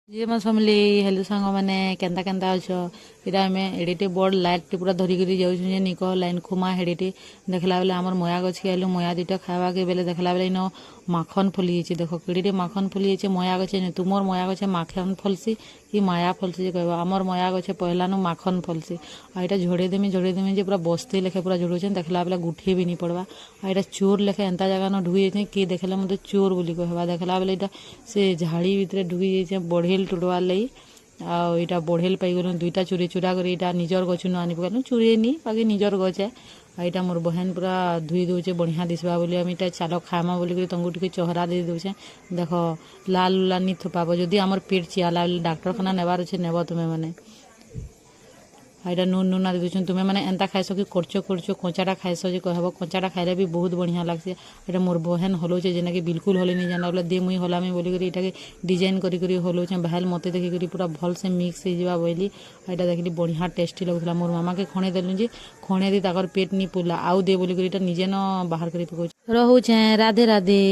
जे मैं समझली हेलो सांग मैंने केंता केंता अच्छ इटा आम एडे बड़ लाइट पूरा धरिकी जाऊँ निक लाइन खुमा हेडे देखला बेले आमर मया गछ के आलू मया दुटा खावा के बेले देखला बेले इन माखन फली देख केड़े माखन फली मया गछे तुमर मया गछे माखन फलसी कि माया फलसी कह आमर मया गछे पहला नु माखन फलसी आ इटा झोड़े देमी जे पूरा बस्ती लेखे पूरा झोड़े देखला बेले गुठी भी नहीं पड़वा आ इटा चोर लेखे एंता जगह न ढुई जाए कि देखले मत चोर बोली कहवा देखला बेले इटा से झाड़ी भितर ढुई जाए बढ़ेल टुटवार लगी आईटा बढ़ेल पाईगल दुईटा चोरी चुरा कर इटा निजर गछु न आनी पकड़ चोरी नहीं बाकी निजर गछ है आईटा मोर बहन पूरा धुई दौचे बढ़िया दिशा बोली आम इटा चाल खामा बोलिक तुमको टी चहरा दे दौचे देख लाल उला नहीं थोपाब जदि आमर पेट चियाला डाक्तरखाना नेबार अच्छे नेब तुम्हें मैंने आईटा नून नूना दे दूँ तुम्हें मैंने एंता खाइस कि करचो कचाटा खाइस जे कहब कचाटा खाइले भी बहुत बढ़िया लगसे ये मोर बहन हलोचे जेना कि बिल्कुल हले नहीं जाना बोले दे मुई हलामी बोलिक इटाके डिजाइन करी हलोचे बहल मत देखिक पूरा भल से मिक्स हो बोली यहाँ देखली बढ़िया टेस्टी लगुला मोर मामा के खणे देलु जे खणे दी ताकर पेट नहीं पुरला आउ दे बोलिक निजे न बाहर कर पकाऊँ रोचे राधे राधे।